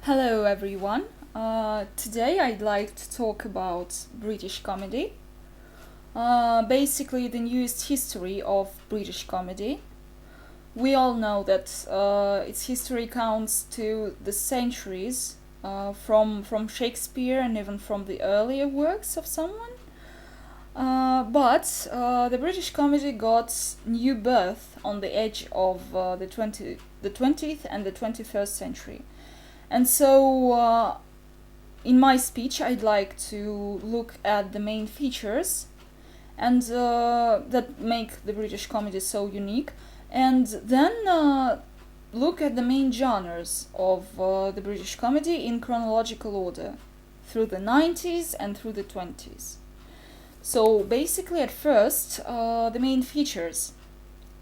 Hello everyone. Today I'd like to talk about British comedy. Basically, the newest history of British comedy. We all know that its history counts to the centuries from Shakespeare and even from the earlier works of someone. But the British comedy got new birth on the edge of the 20th and the 21st century. And so, in my speech, I'd like to look at the main features and that make the British comedy so unique, and then look at the main genres of the British comedy in chronological order, through the 90s and through the 20s. So basically, at first, the main features.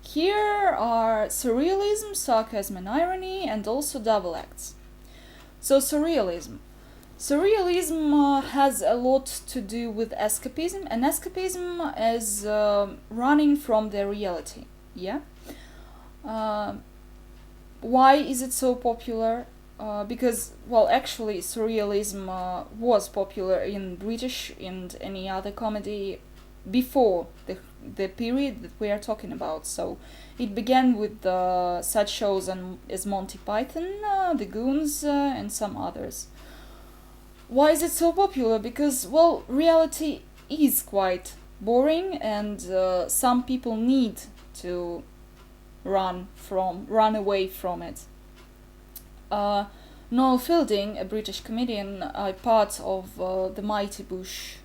Here are surrealism, sarcasm and irony, and also double acts. So surrealism. Surrealism has a lot to do with escapism, and escapism is running from the reality. Yeah. Why is it so popular? Because, well, actually, surrealism was popular in British and any other comedy before the period that we are talking about. So it began with such shows as Monty Python, The Goons, and some others. Why is it so popular? Because, well, reality is quite boring, and some people need to run away from it. Noel Fielding, a British comedian, part of the Mighty Bush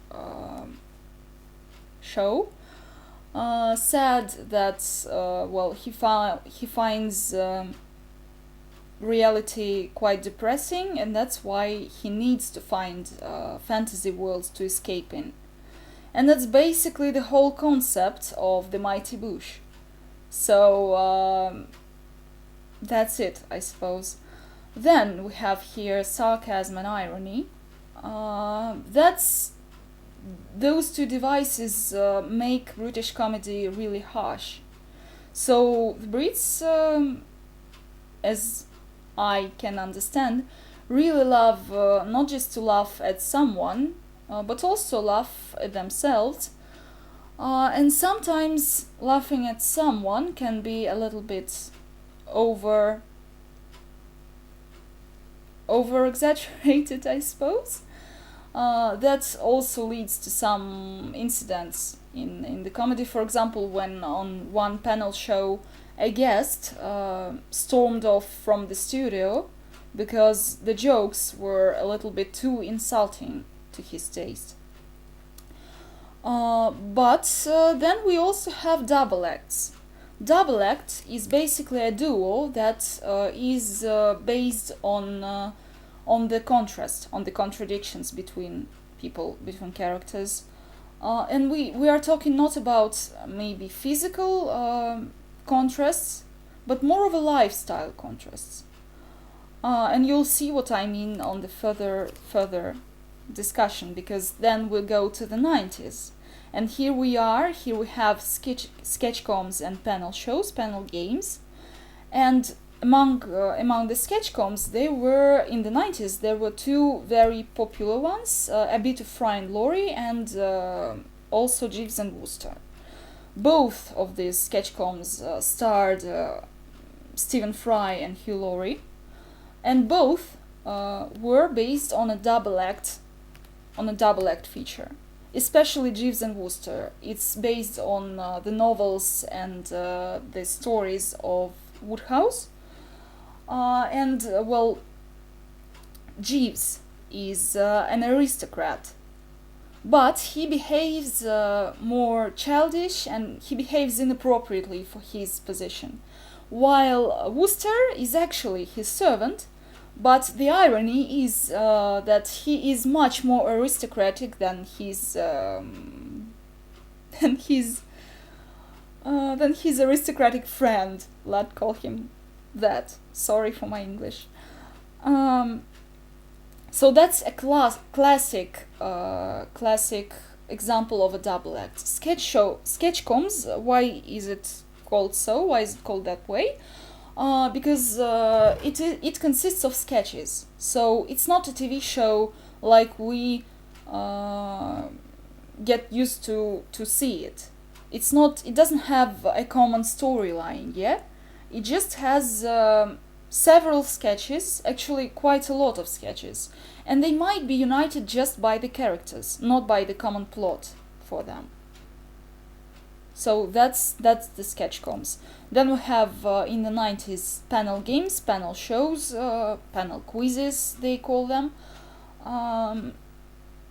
show, said that he finds reality quite depressing, and that's why he needs to find fantasy worlds to escape in. And that's basically the whole concept of the Mighty Bush. So that's it, I suppose. Then we have here sarcasm and irony. Those two devices make British comedy really harsh. So the Brits, as I can understand, really love not just to laugh at someone, but also laugh at themselves. And sometimes laughing at someone can be a little bit over exaggerated, I suppose. That also leads to some incidents in the comedy. For example, when on one panel show a guest stormed off from the studio because the jokes were a little bit too insulting to his taste. But then we also have double acts. Double act is basically a duo that is based on the contrast, on the contradictions between people, between characters. And we are talking not about maybe physical contrasts, but more of a lifestyle contrasts. And you'll see what I mean on the further discussion, because then we'll go to the 90s. And here we have sketchcoms and panel shows, panel games. And among the sketchcoms, in the 90s, there were two very popular ones, A Bit of Fry and Laurie, and also Jeeves and Wooster. Both of these sketchcoms starred Stephen Fry and Hugh Laurie, and both were based on a double act feature. Especially Jeeves and Wooster. It's based on the novels and the stories of Wodehouse. Jeeves is an aristocrat, but he behaves more childish, and he behaves inappropriately for his position, while Wooster is actually his servant. But the irony is that he is much more aristocratic than his aristocratic friend. Let's call him that. Sorry for my English. So that's a classic example of a double act. Sketchcoms. Why is it called so? Why is it called that way? because it consists of sketches. So it's not a TV show like we get used to see it. It doesn't have a common storyline, yeah? It just has several sketches, actually quite a lot of sketches, and they might be united just by the characters, not by the common plot for them. So that's the sketchcoms. Then we have in the 90s panel games, panel shows, panel quizzes they call them.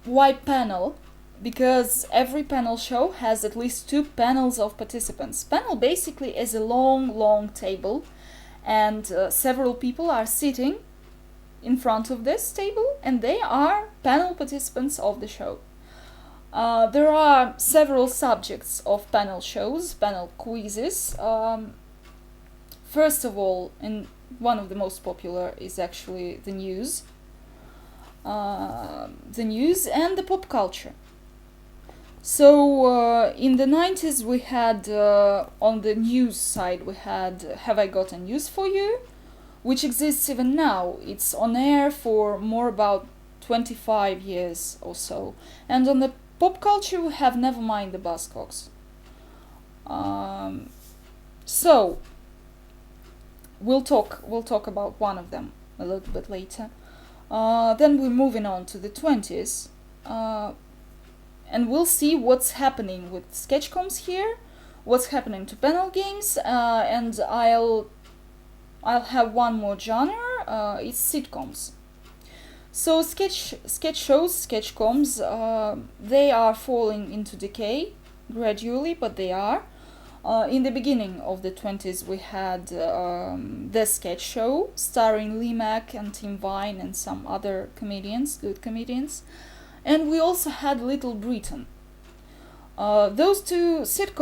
Why panel? Because every panel show has at least 2 panels of participants. Panel basically is a long table, and several people are sitting in front of this table, and they are panel participants of the show. There are several subjects of panel shows, panel quizzes. First of all, and one of the most popular is actually the news. The news and the pop culture. So in the 90s we had, on the news side, we had Have I Got a News for You, which exists even now. It's on air for more about 25 years or so. And on the pop culture we have Never Mind the Buzzcocks. So we'll talk about one of them a little bit later. Then we're moving on to the 20s. And we'll see what's happening with sketchcoms here, what's happening to panel games, and I'll have one more genre. It's sitcoms. So sketch shows, sketchcoms, they are falling into decay gradually, but they are. In the beginning of the 20s, we had The Sketch Show, starring Lee Mack and Tim Vine and some other comedians, good comedians. And we also had Little Britain. Those two sketch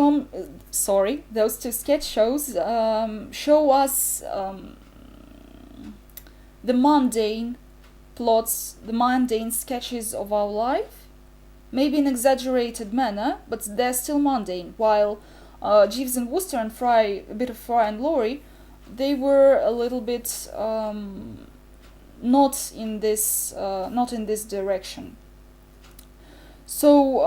shows show us the mundane plots, the mundane sketches of our life, maybe in exaggerated manner, but they're still mundane. While Jeeves and Wooster and Fry, a bit of Fry and Laurie, they were a little bit not in this direction. So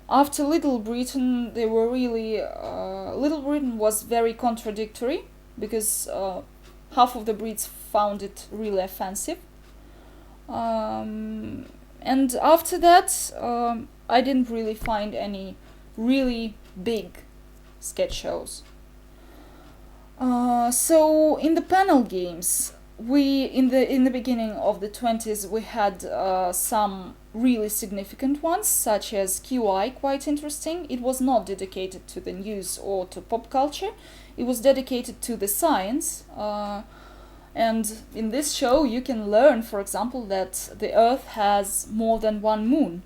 after Little Britain, they were really Little Britain was very contradictory, because half of the Brits found it really offensive, and after that I didn't really find any really big sketch shows. So in the panel games, we in the beginning of the 20s we had some really significant ones, such as QI, quite interesting. It was not dedicated to the news or to pop culture, it was dedicated to the science, and in this show you can learn, for example, that the Earth has more than one moon,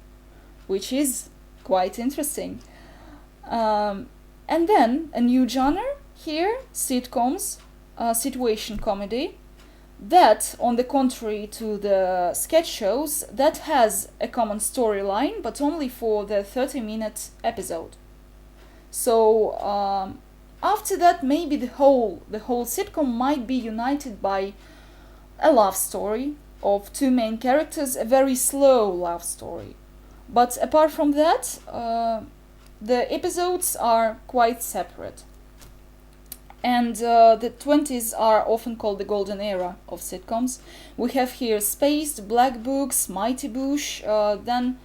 which is quite interesting. And then a new genre here, sitcoms, situation comedy, that, on the contrary to the sketch shows, that has a common storyline, but only for the 30-minute episode. So after that, maybe the whole sitcom might be united by a love story of 2 main characters, a very slow love story. But apart from that, the episodes are quite separate. And the 20s are often called the golden era of sitcoms. We have here Spaced, Black Books, Mighty Boosh. Then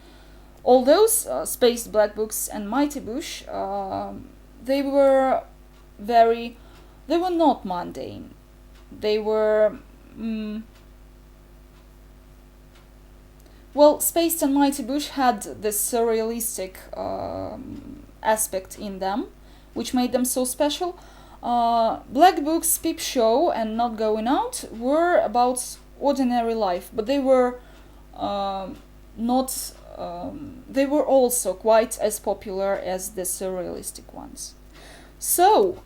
all those Spaced, Black Books and Mighty Boosh, they were not mundane. They were well, Spaced and Mighty Boosh had this surrealistic aspect in them, which made them so special. Black Books, Peep Show and Not Going Out were about ordinary life, but they were they were also quite as popular as the surrealistic ones. So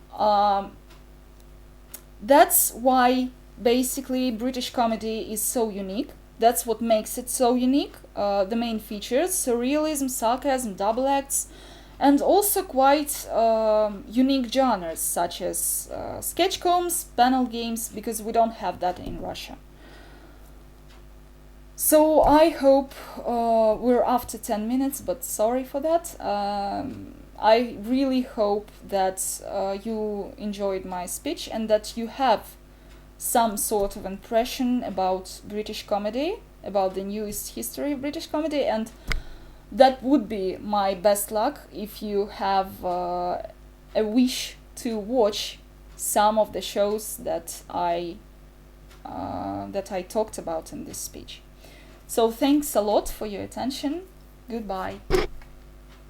that's why basically British comedy is so unique. That's what makes it so unique. The main features: surrealism, sarcasm, double acts, and also quite unique genres such as sketch comps, panel games, because we don't have that in Russia. So I hope we're after 10 minutes, but sorry for that. I really hope that you enjoyed my speech and that you have some sort of impression about British comedy, about the newest history of British comedy, and that would be my best luck if you have a wish to watch some of the shows that I talked about in this speech. So thanks a lot for your attention. Goodbye.